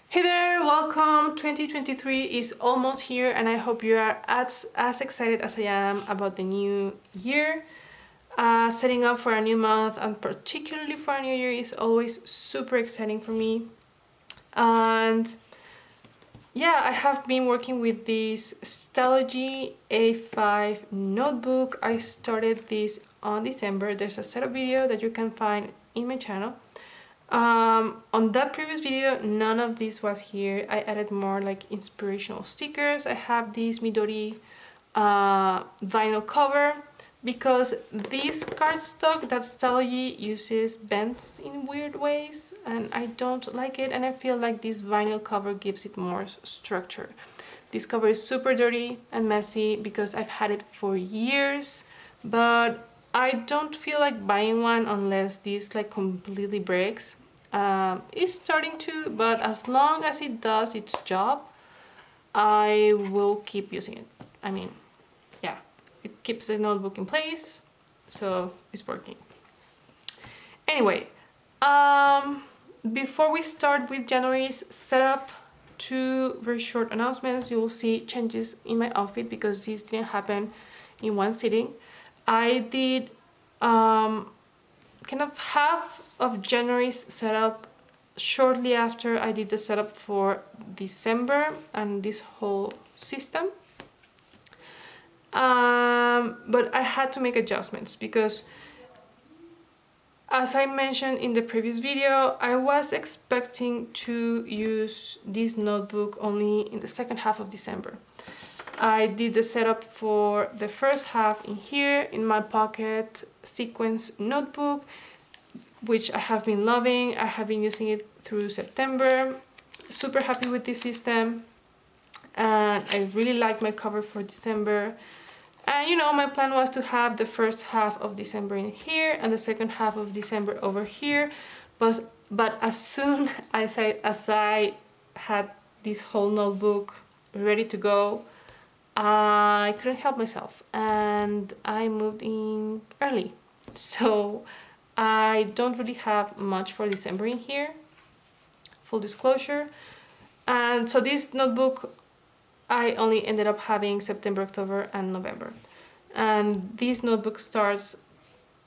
Hey there, welcome. 2023 is almost here and I hope you are as excited as I am about the new year. Setting up for a new month and particularly for a new year is always super exciting for me. And yeah, I have been working with this Stylogy A5 notebook. I started this on December. There's a setup video that you can find in my channel. On that previous video, none of this was here. I added more like inspirational stickers. I have this Midori vinyl cover because this cardstock that Stylogy uses bends in weird ways and I don't like it, and I feel like this vinyl cover gives it more structure. This cover is super dirty and messy because I've had it for years, but I don't feel like buying one unless this like completely breaks. It's starting to, but as long as it does its job, I will keep using it. I mean, yeah, it keeps the notebook in place, so it's working. Anyway, before we start with January's setup, two very short announcements. You will see changes in my outfit because this didn't happen in one sitting. I did kind of half of January's setup shortly after I did the setup for December and this whole system. But I had to make adjustments because, as I mentioned in the previous video, I was expecting to use this notebook only in the second half of December. I did the setup for the first half in here in my pocket sequence notebook, which I have been loving. I have been using it through September. Super happy with this system. And I really like my cover for December. And you know, my plan was to have the first half of December in here and the second half of December over here. But as soon as I had this whole notebook ready to go, I couldn't help myself and I moved in early. So I don't really have much for December in here, full disclosure. And so this notebook, I only ended up having September, October, and November. And this notebook starts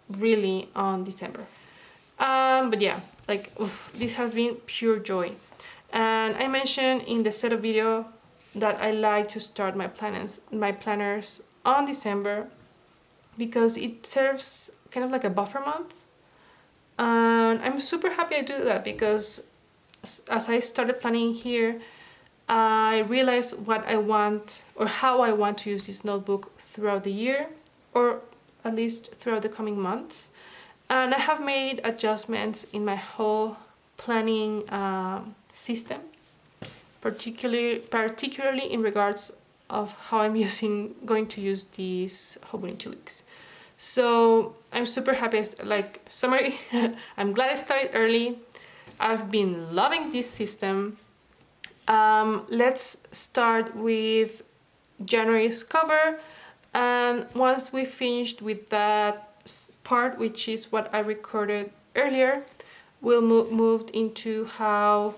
really on December. But yeah, like this has been pure joy. And I mentioned in the setup video that I like to start my planners on December because it serves kind of like a buffer month. And I'm super happy I do that because as I started planning here, I realized what I want or how I want to use this notebook throughout the year, or at least throughout the coming months. And I have made adjustments in my whole planning system, particularly in regards of how I'm going to use these hopefully in 2 weeks. So I'm super happy. Like summary, I'm glad I started early. I've been loving this system. Let's start with January's cover, and once we finished with that part, which is what I recorded earlier, we'll move into how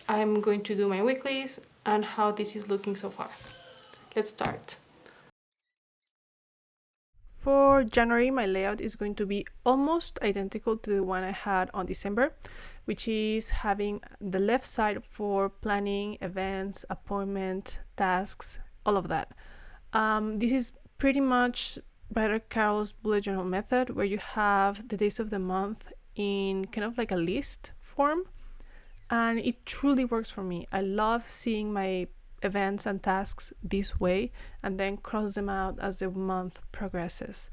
I'm going to do my weeklies and how this is looking so far. Let's start. For January, my layout is going to be almost identical to the one I had on December, which is having the left side for planning, events, appointment, tasks, all of that. This is pretty much Writer Carol's bullet journal method, where you have the days of the month in kind of like a list form, and it truly works for me. I love seeing my events and tasks this way and then cross them out as the month progresses.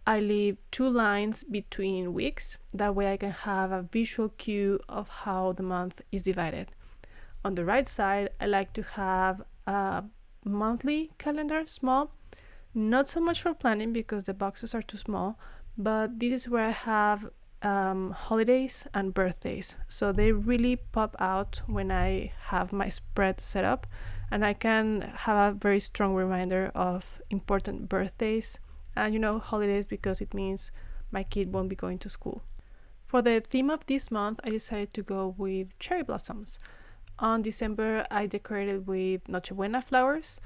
I leave 2 lines between weeks, that way I can have a visual cue of how the month is divided. On the right side, I like to have a monthly calendar, small, not so much for planning because the boxes are too small, but this is where I have holidays and birthdays, so they really pop out when I have my spread set up, and I can have a very strong reminder of important birthdays and holidays, because it means my kid won't be going to school. For the theme of this month, I decided to go with cherry blossoms. on December I decorated with Nochebuena flowers,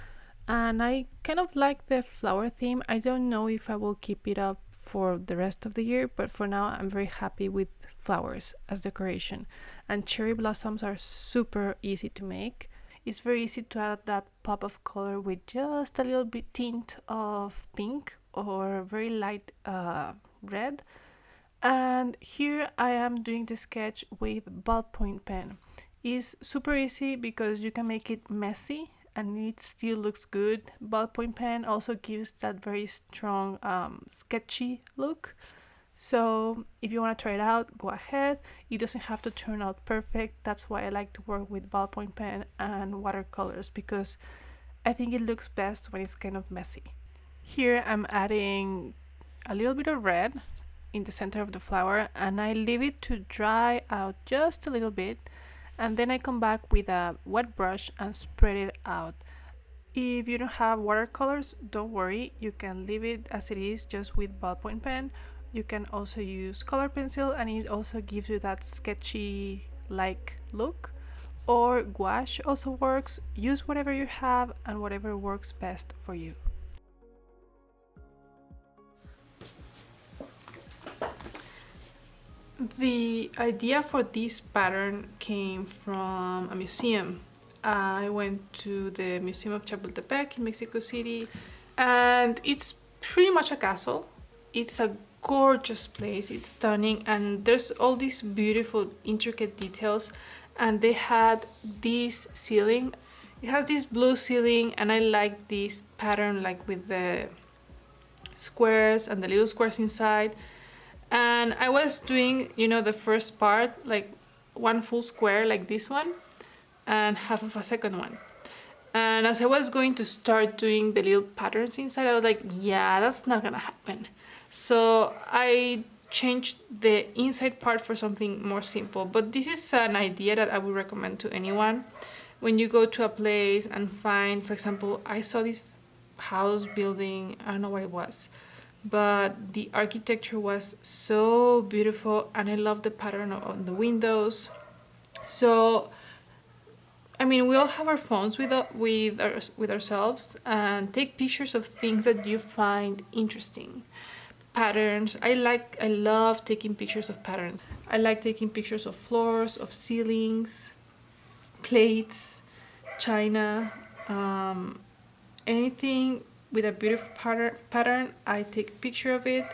and I kind of like the flower theme. I don't know if I will keep it up for the rest of the year, but for now I'm very happy with flowers as decoration. And cherry blossoms are super easy to make. It's very easy to add that pop of color with just a little bit tint of pink or very light red. And here I am doing the sketch with ballpoint pen. It's super easy because you can make it messy and it still looks good. Ballpoint pen also gives that very strong sketchy look. So if you want to try it out, go ahead. It doesn't have to turn out perfect. That's why I like to work with ballpoint pen and watercolors, because I think it looks best when it's kind of messy. Here I'm adding a little bit of red in the center of the flower, and I leave it to dry out just a little bit, and then I come back with a wet brush and spread it out. If you don't have watercolors, don't worry, you can leave it as it is just with ballpoint pen. You can also use color pencil and it also gives you that sketchy like look, or gouache also works. Use whatever you have and whatever works best for you. The idea for this pattern came from a museum. I went to the Museum of Chapultepec in Mexico City, and it's pretty much a castle. It's a gorgeous place, it's stunning, and there's all these beautiful intricate details. And they had this ceiling. It has this blue ceiling, and I like this pattern, like with the squares and the little squares inside. And I was doing, the first part, like one full square like this one and half of a second one. And as I was going to start doing the little patterns inside, I was like, yeah, that's not gonna happen. So I changed the inside part for something more simple. But this is an idea that I would recommend to anyone. When you go to a place and find, for example, I saw this house building, I don't know what it was, but the architecture was so beautiful, and I love the pattern on the windows. So I mean, we all have our phones with ourselves, and take pictures of things that you find interesting. Patterns. I love taking pictures of patterns. I like taking pictures of floors, of ceilings, plates, china, anything with a beautiful pattern. I take a picture of it,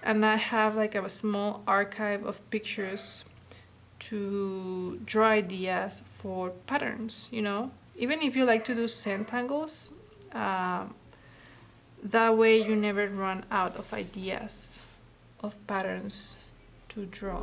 and I have like a small archive of pictures to draw ideas for patterns. Even if you like to do centangles, that way you never run out of ideas of patterns to draw.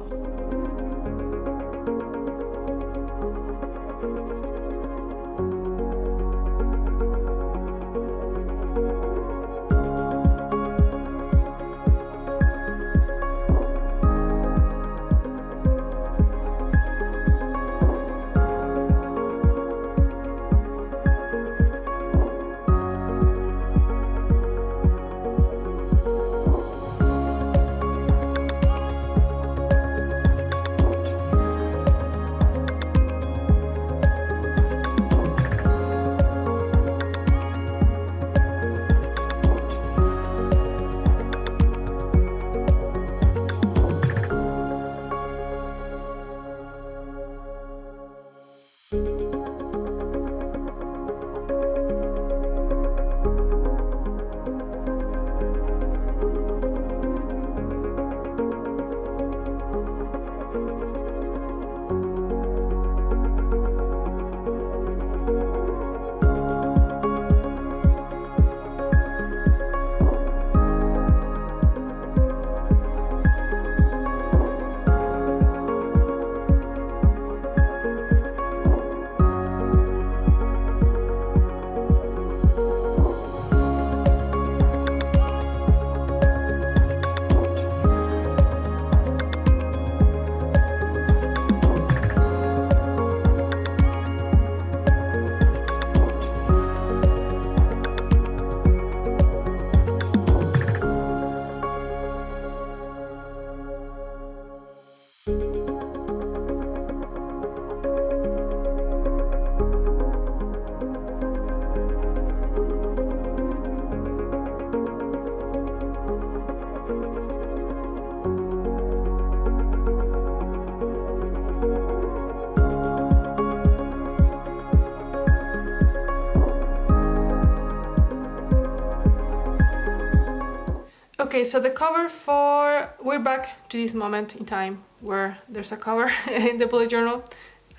Okay, so the cover for, we're back to this moment in time where there's a cover in the bullet journal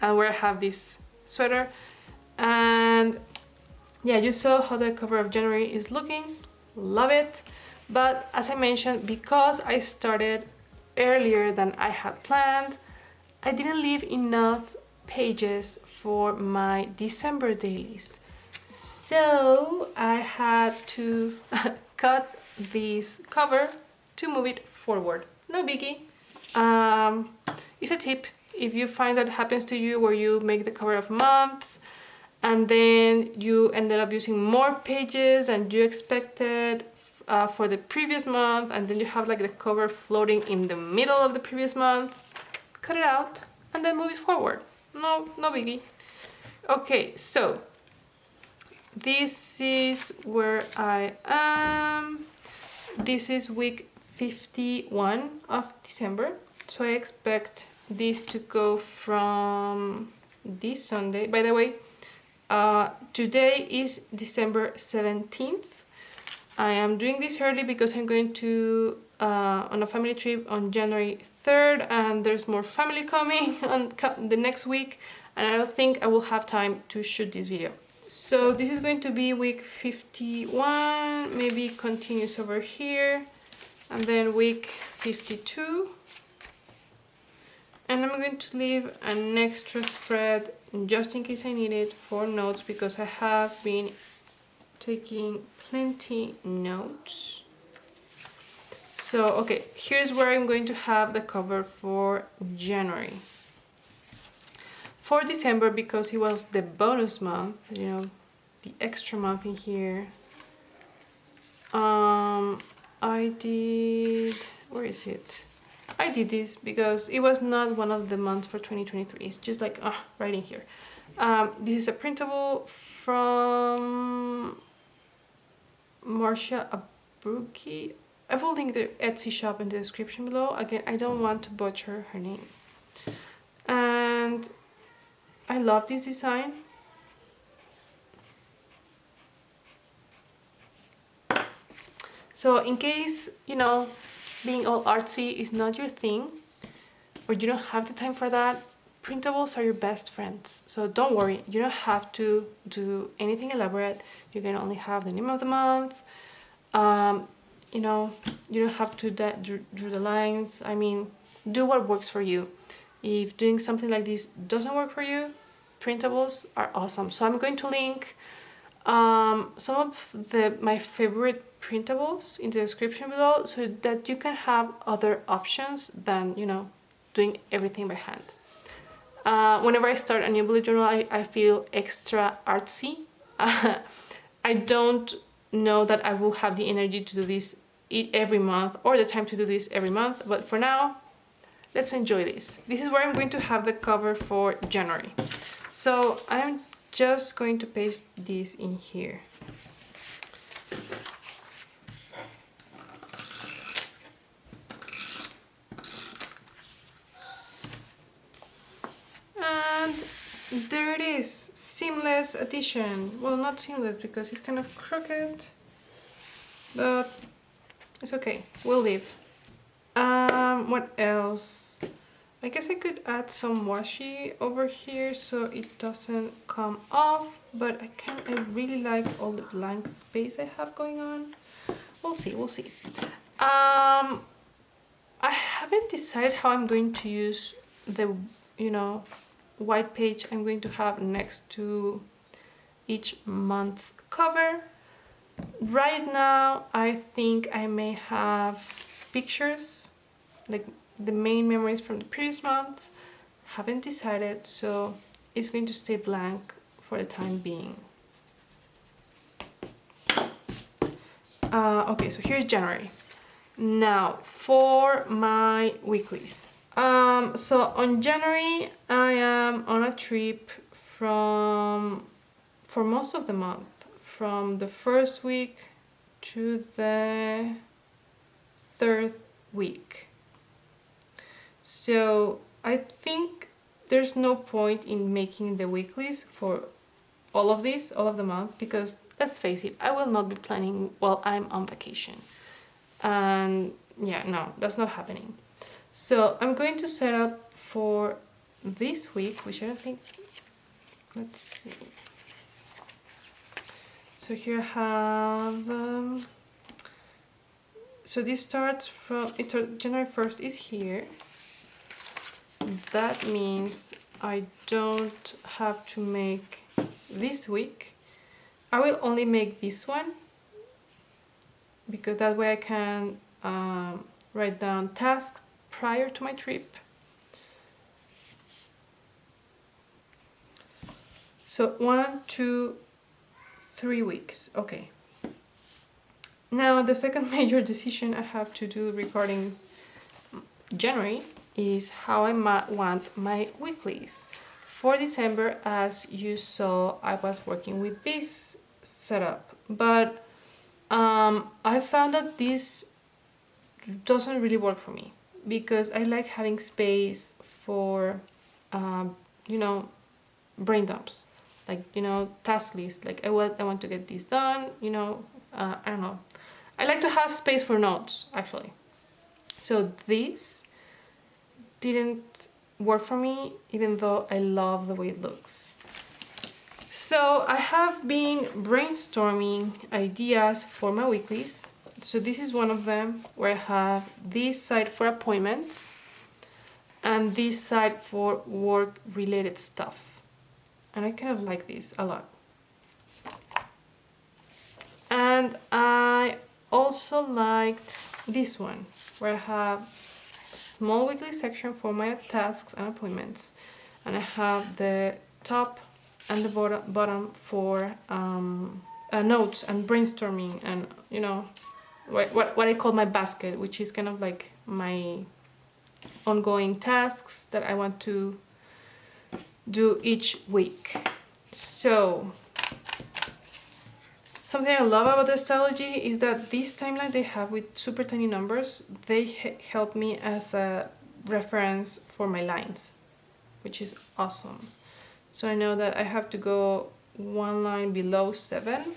and where I have this sweater. And yeah, you saw how the cover of January is looking. Love it. But as I mentioned, because I started earlier than I had planned, I didn't leave enough pages for my December dailies. So I had to cut this cover to move it forward. No biggie. It's a tip. If you find that happens to you where you make the cover of months and then you ended up using more pages than you expected for the previous month, and then you have like the cover floating in the middle of the previous month, cut it out and then move it forward. No biggie. Okay, so this is where I am. This is week 51 of December. So I expect this to go from this Sunday. By the way, today is December 17th. I am doing this early because I'm going to on a family trip on January 3rd, and there's more family coming on the next week, and I don't think I will have time to shoot this video. So this is going to be week 51, maybe continues over here, and then week 52. And I'm going to leave an extra spread just in case I need it for notes, because I have been taking plenty notes. So okay, here's where I'm going to have the cover for January. For December, because it was the bonus month, you know, the extra month in here, I did, where is it? I did this because it was not one of the months for 2023. It's just like, right in here. This is a printable from Marcia Abruzzi. I will link the Etsy shop in the description below. Again, I don't want to butcher her name. And I love this design. So in case, you know, being all artsy is not your thing, or you don't have the time for that, printables are your best friends. So don't worry, you don't have to do anything elaborate. You can only have the name of the month. You know, you don't have to draw the lines. I mean, do what works for you. If doing something like this doesn't work for you, printables are awesome. So I'm going to link some of my favorite printables in the description below, so that you can have other options than, you know, doing everything by hand. Whenever I start a new bullet journal, I feel extra artsy. I don't know that I will have the energy to do this every month or the time to do this every month, but for now, let's enjoy this. This is where I'm going to have the cover for January. So I'm just going to paste this in here. And there it is, seamless addition. Well, not seamless because it's kind of crooked, but it's okay, we'll leave. What else? I guess I could add some washi over here so it doesn't come off, but I really like all the blank space I have going on. We'll see, we'll see. I haven't decided how I'm going to use the, you know, white page I'm going to have next to each month's cover. Right now, I think I may have pictures, like the main memories from the previous months. Haven't decided, so it's going to stay blank for the time being. Okay, so here's January. Now for my weeklies. So on January, I am on a trip for most of the month, from the first week to the third week. So I think there's no point in making the weeklies for all of the month, because let's face it, I will not be planning while I'm on vacation. and yeah, no, that's not happening. So I'm going to set up for this week, which I don't think, let's see. So here I have, so this starts from, January 1st is here. That means I don't have to make this week. I will only make this one, because that way I can write down tasks prior to my trip. So 1, 2, 3 weeks, okay. Now the second major decision I have to do regarding January is how I want my weeklies. For December, as you saw, I was working with this setup, but I found that this doesn't really work for me, because I like having space for, you know, brain dumps, like, you know, task lists, like I want to get this done, you know, I don't know. I like to have space for notes, actually. So this didn't work for me, even though I love the way it looks. So I have been brainstorming ideas for my weeklies. So this is one of them, where I have this side for appointments and this side for work related stuff. And I kind of like this a lot. And I also liked this one, where I have a small weekly section for my tasks and appointments, and I have the top and the bottom for notes and brainstorming, and you know, what I call my basket, which is kind of like my ongoing tasks that I want to do each week. So something I love about the Astrology is that this timeline they have with super tiny numbers, they help me as a reference for my lines, which is awesome. So I know that I have to go one line below 7.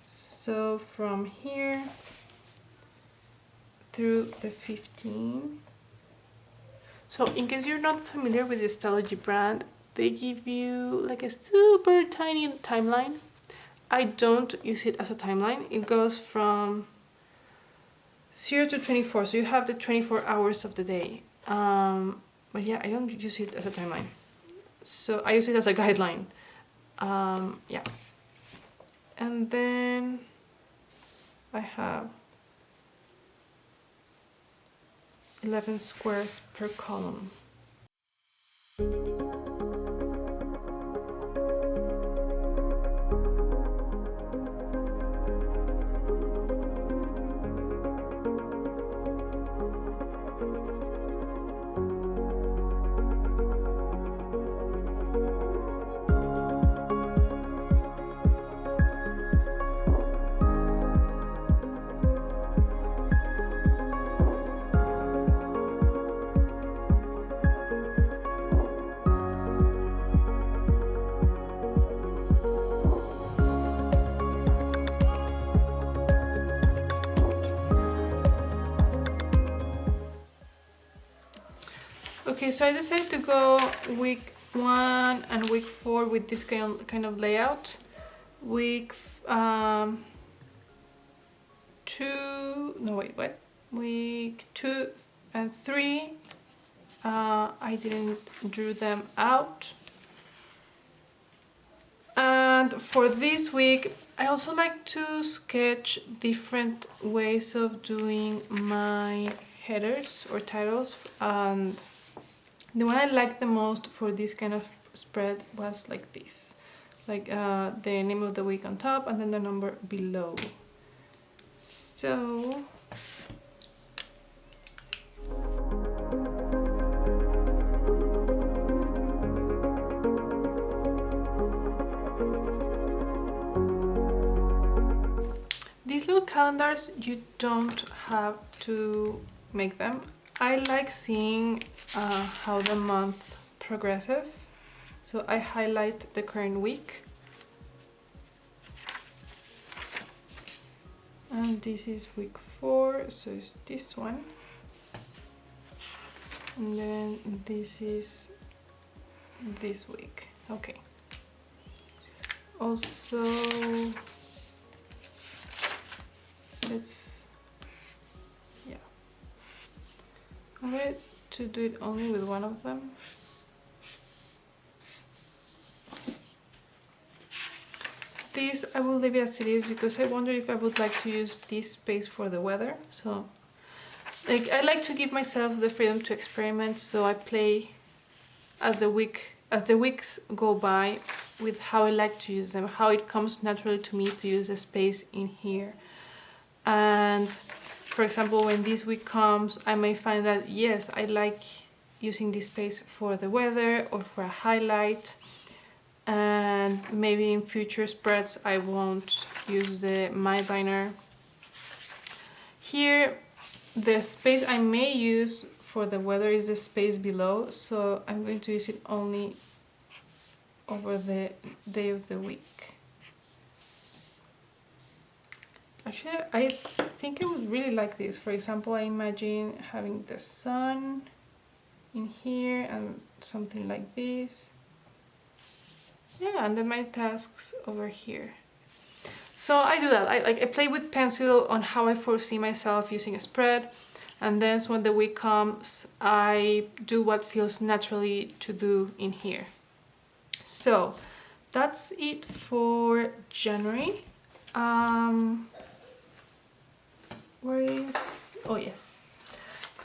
So from here through the 15. So in case you're not familiar with the Astrology brand, they give you like a super tiny timeline. I don't use it as a timeline. It goes from 0 to 24, so you have the 24 hours of the day. But yeah, I don't use it as a timeline. So I use it as a guideline. Yeah. And then I have 11 squares per column. Okay, so I decided to go week 1 and week 4 with this kind of layout. Week 2, no wait, what? Week 2 and 3, I didn't draw them out. And for this week, I also like to sketch different ways of doing my headers or titles, and the one I liked the most for this kind of spread was like this, like the name of the week on top and then the number below. So these little calendars, you don't have to make them. I like seeing how the month progresses, so I highlight the current week. And this is week 4, so it's this one. And then this is this week. Okay. Also, I'm going to do it only with one of them. This I will leave it as it is because I wonder if I would like to use this space for the weather. So like I like to give myself the freedom to experiment, so I play as the weeks go by with how I like to use them, how it comes naturally to me to use a space in here. And for example, when this week comes, I may find that yes, I like using this space for the weather or for a highlight, and maybe in future spreads I won't use the My Biner. Here the space I may use for the weather is the space below, so I'm going to use it only over the day of the week. Actually, I think I would really like this. For example, I imagine having the sun in here and something like this. Yeah, and then my tasks over here. So I do that. I play with pencil on how I foresee myself using a spread, and then when the week comes, I do what feels naturally to do in here. So that's it for January. Where is... oh yes.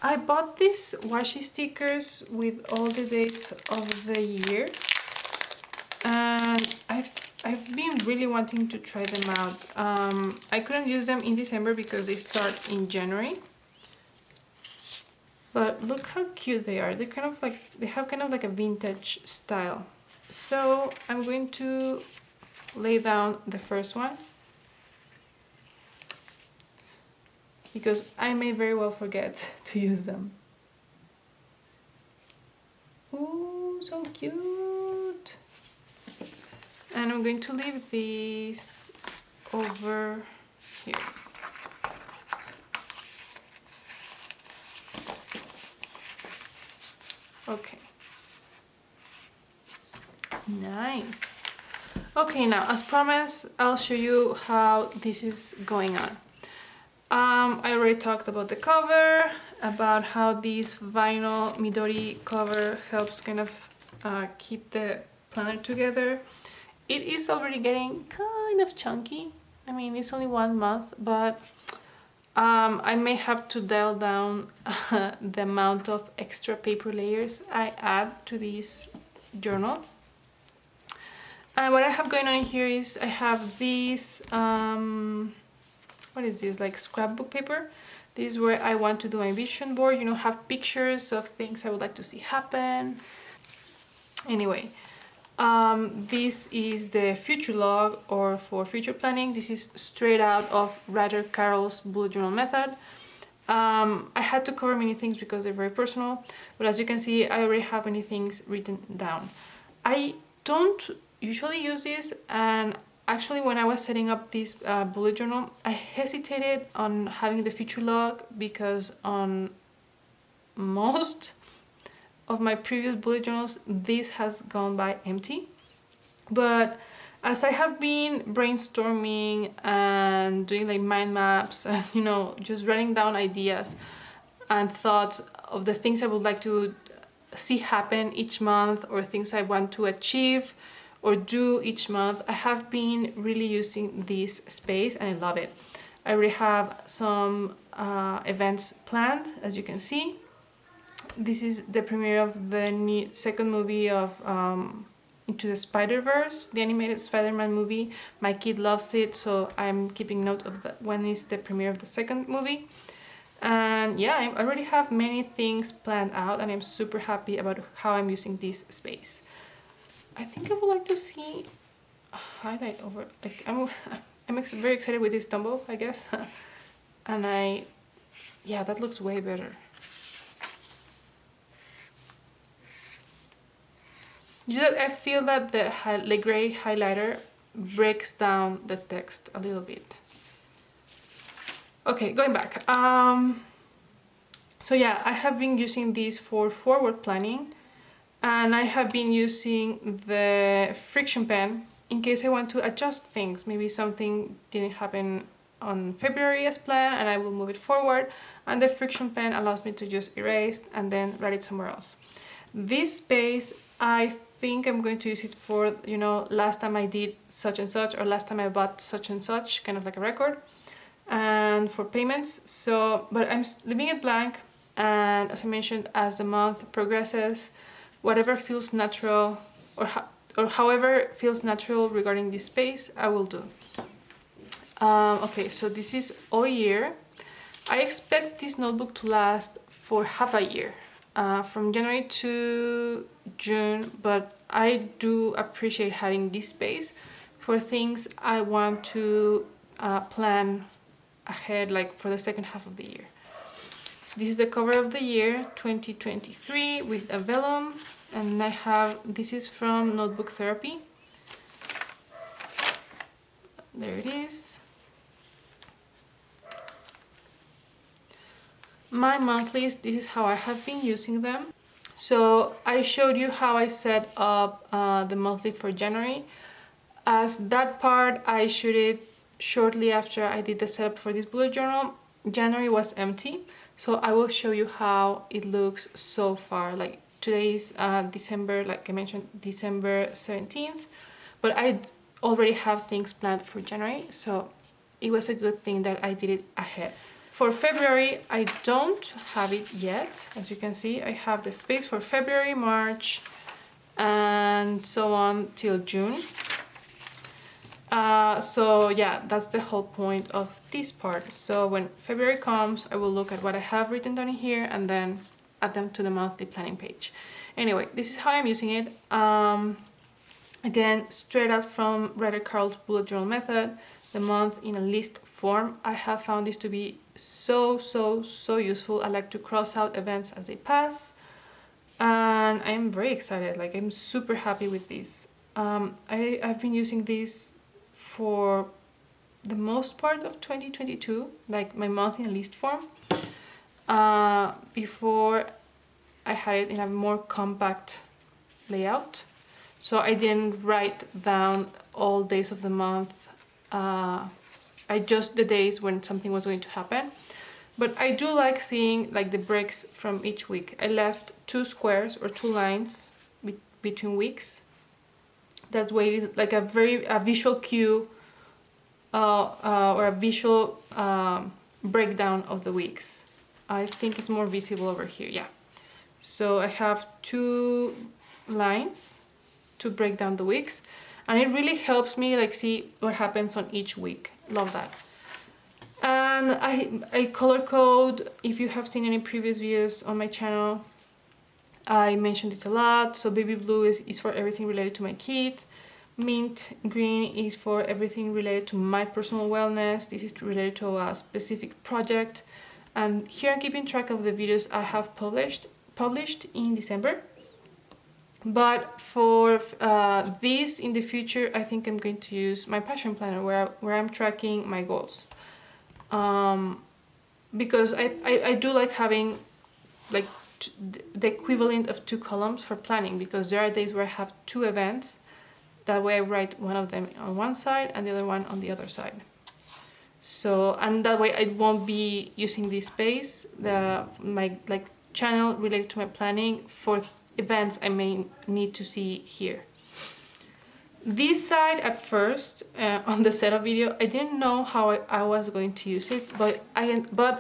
I bought these washi stickers with all the days of the year, and I've been really wanting to try them out. I couldn't use them in December because they start in January. But look how cute they are. They're kind of like, they have kind of like a vintage style. So I'm going to lay down the first one, because I may very well forget to use them. Ooh, so cute! And I'm going to leave these over here. Okay. Nice. Okay, now as promised, I'll show you how this is going on. I already talked about the cover, about how this vinyl Midori cover helps kind of keep the planner together. It is already getting kind of chunky. I mean, it's only 1 month, but I may have to dial down the amount of extra paper layers I add to this journal. And what I have going on in here is I have this, what is this, like scrapbook paper. This is where I want to do my vision board, you know, have pictures of things I would like to see happen. Anyway, this is the future log, or for future planning. This is straight out of writer Carol's bullet journal method. I had to cover many things because they're very personal, but as you can see, I already have many things written down. I don't usually use this, and actually when I was setting up this bullet journal, I hesitated on having the future log because on most of my previous bullet journals, this has gone by empty. But as I have been brainstorming and doing like mind maps and, you know, just writing down ideas and thoughts of the things I would like to see happen each month, or things I want to achieve or do each month, I have been really using this space and I love it. I already have some events planned, as you can see. This is the premiere of the second movie of Into the Spider-Verse, the animated Spider-Man movie. My kid loves it, so I'm keeping note of when is the premiere of the second movie. And yeah, I already have many things planned out, and I'm super happy about how I'm using this space. I think I would like to see a highlight over, like, I'm very excited with this Dumbo, I guess. And yeah, that looks way better. I feel that the gray highlighter breaks down the text a little bit. Okay, going back. So yeah, I have been using these for forward planning, and I have been using the friction pen in case I want to adjust things. Maybe something didn't happen on February as planned and I will move it forward, and the friction pen allows me to just erase and then write it somewhere else. This space, I think I'm going to use it for, you know, last time I did such and such, or last time I bought such and such, kind of like a record, and for payments. So, but I'm leaving it blank, and as I mentioned, as the month progresses, whatever feels natural, or however feels natural regarding this space, I will do. Okay, so this is all year. I expect this notebook to last for half a year, from January to June, but I do appreciate having this space for things I want to plan ahead, like for the second half of the year. So this is the cover of the year 2023 with a vellum, and I have, this is from Notebook Therapy. There it is. My monthlies, this is how I have been using them. So I showed you how I set up the monthly for January. As that part I shot it shortly after I did the setup for this bullet journal. January was empty, so I will show you how it looks so far. Like today's December, like I mentioned, December 17th, but I already have things planned for January, so it was a good thing that I did it ahead. For February, I don't have it yet. As you can see, I have the space for February, March, and so on till June. So yeah, that's the whole point of this part. So when February comes, I will look at what I have written down in here and then add them to the monthly planning page. Anyway, this is how I'm using it. Again, straight out from Ryder Carl's bullet journal method, the month in a list form. I have found this to be so useful. I like to cross out events as they pass, and I'm very excited. Like, I'm super happy with this. I've been using this for the most part of 2022, like my month in a list form. Before I had it in a more compact layout, so I didn't write down all days of the month. I just the days when something was going to happen. But I do like seeing like the breaks from each week. I left 2 squares or 2 lines between weeks. That way it is like a visual cue or a visual breakdown of the weeks. I think it's more visible over here, yeah. So I have 2 lines to break down the weeks, and it really helps me like see what happens on each week. Love that. And I color code. If you have seen any previous videos on my channel, I mentioned it a lot. So baby blue is for everything related to my kid. Mint green is for everything related to my personal wellness. This is related to a specific project. And here I'm keeping track of the videos I have published in December. But for this in the future, I think I'm going to use my passion planner where I'm tracking my goals. Because I do like having like the equivalent of 2 columns for planning, because there are days where I have 2 events. That way I write one of them on one side and the other one on the other side. So, and that way I won't be using this space, my like channel related to my planning for events I may need to see here. This side at first, on the setup video, I didn't know how I was going to use it, but I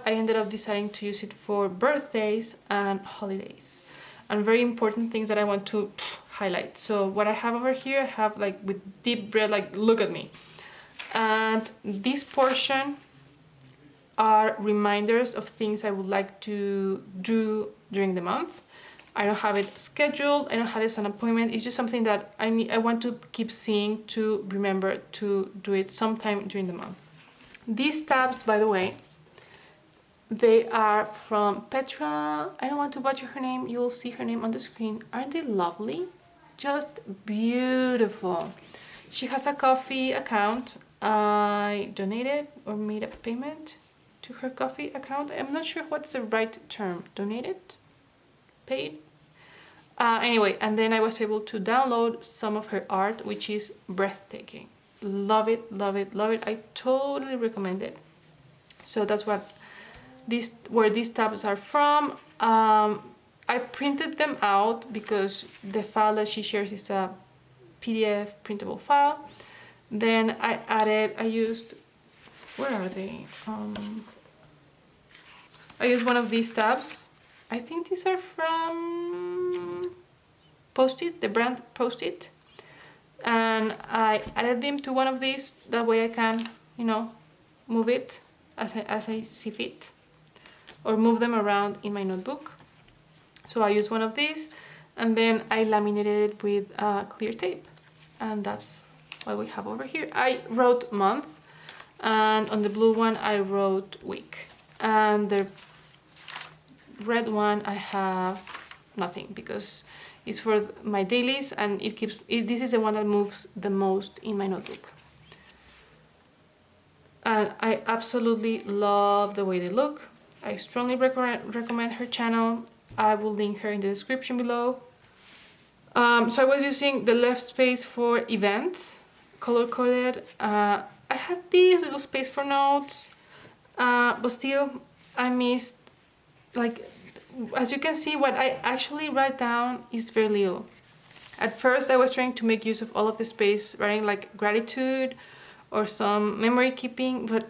ended up deciding to use it for birthdays and holidays, and very important things that I want to highlight. So what I have over here, I have like with deep red, like look at me. And this portion are reminders of things I would like to do during the month. I don't have it scheduled, I don't have it as an appointment. It's just something that I want to keep seeing to remember to do it sometime during the month. These tabs, by the way, they are from Petra. I don't want to butcher her name. You will see her name on the screen. Aren't they lovely? Just beautiful. She has a coffee account. I donated or made a payment to her Coffee account. I'm not sure what's the right term. Donated? Paid? Anyway, and then I was able to download some of her art, which is breathtaking. Love it, love it, love it. I totally recommend it. So that's where these tabs are from. I printed them out because the file that she shares is a PDF printable file. Then I used, where are they? I used one of these tabs. I think these are from Post-it, the brand Post-it. And I added them to one of these. That way I can, you know, move it as I see fit, or move them around in my notebook. So I used one of these, and then I laminated it with clear tape. And that's what we have over here. I wrote month, and on the blue one I wrote week. And the red one I have nothing because it's for my dailies, and this is the one that moves the most in my notebook. And I absolutely love the way they look. I strongly recommend her channel. I will link her in the description below. So I was using the left space for events, color-coded. I had this little space for notes, but still I missed, like, as you can see, what I actually write down is very little. At first I was trying to make use of all of the space, writing like gratitude or some memory keeping, but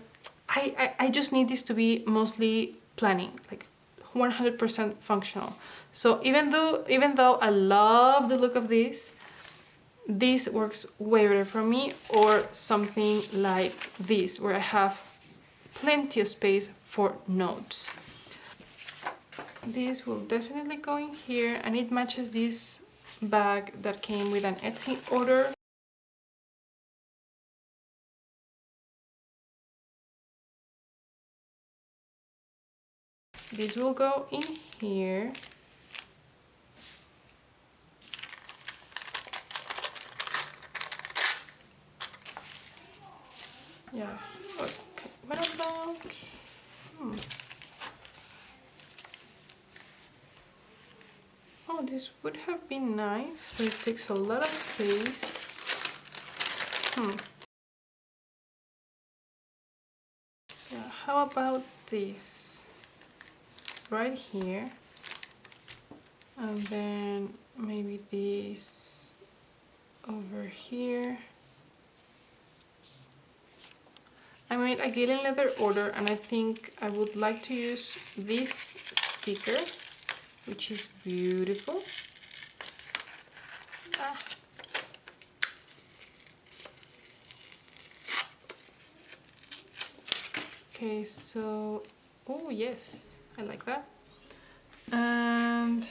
I just need this to be mostly planning, like 100% functional. So even though I love the look of this works way better for me, or something like this where I have plenty of space for notes. This will definitely go in here, and it matches this bag that came with an Etsy order. This will go in here. Yeah, okay, what about... Oh, this would have been nice, but it takes a lot of space. Yeah, how about this? Right here. And then maybe this over here. I made a Galen leather order, and I think I would like to use this sticker, which is beautiful. Okay, so, oh yes, I like that. And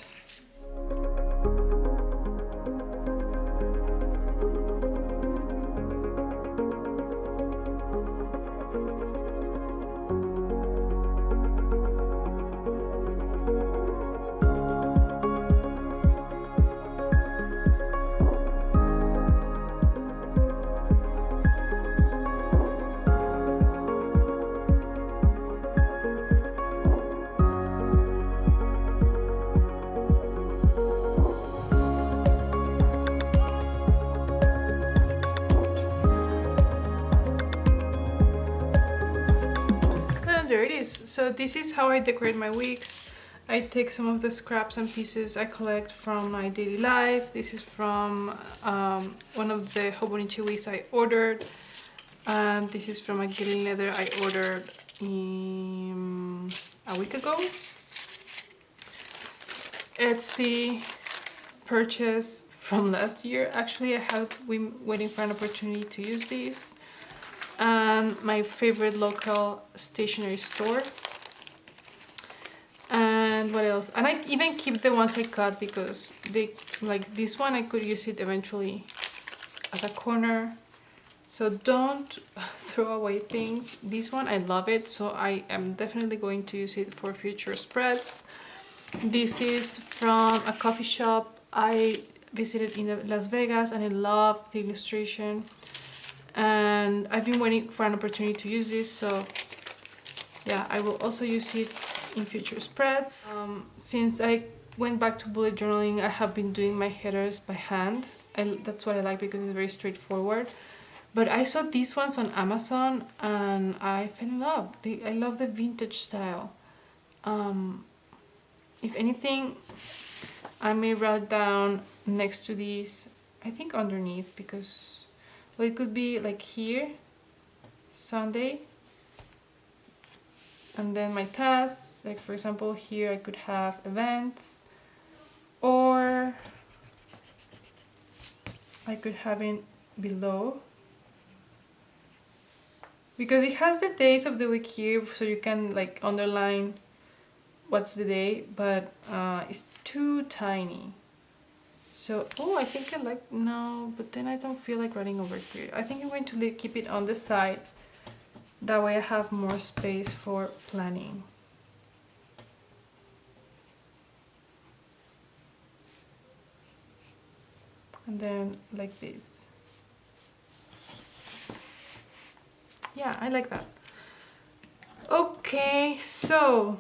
there it is. So this is how I decorate my weeks. I take some of the scraps and pieces I collect from my daily life. This is from one of the Hobonichi weeks I ordered. And this is from a Galen leather I ordered a week ago. Etsy purchase from last year. Actually, I have been waiting for an opportunity to use these. And my favorite local stationery store. And what else? And I even keep the ones I cut because they, like this one, I could use it eventually as a corner. So don't throw away things. This one, I love it, so I am definitely going to use it for future spreads. This is from a coffee shop I visited in Las Vegas, and I loved the illustration. And I've been waiting for an opportunity to use this, so yeah, I will also use it in future spreads. Since I went back to bullet journaling, I have been doing my headers by hand. That's what I like because it's very straightforward. But I saw these ones on Amazon and I fell in love. I love the vintage style. If anything, I may write down next to these, I think underneath, because, well, it could be like here, Sunday, and then my tasks, like for example here I could have events, or I could have it below, because it has the days of the week here, so you can like underline what's the day, but it's too tiny. So, oh, I think I like, no, but then I don't feel like writing over here. I think I'm going to keep it on the side. That way I have more space for planning. And then like this. Yeah, I like that. Okay, so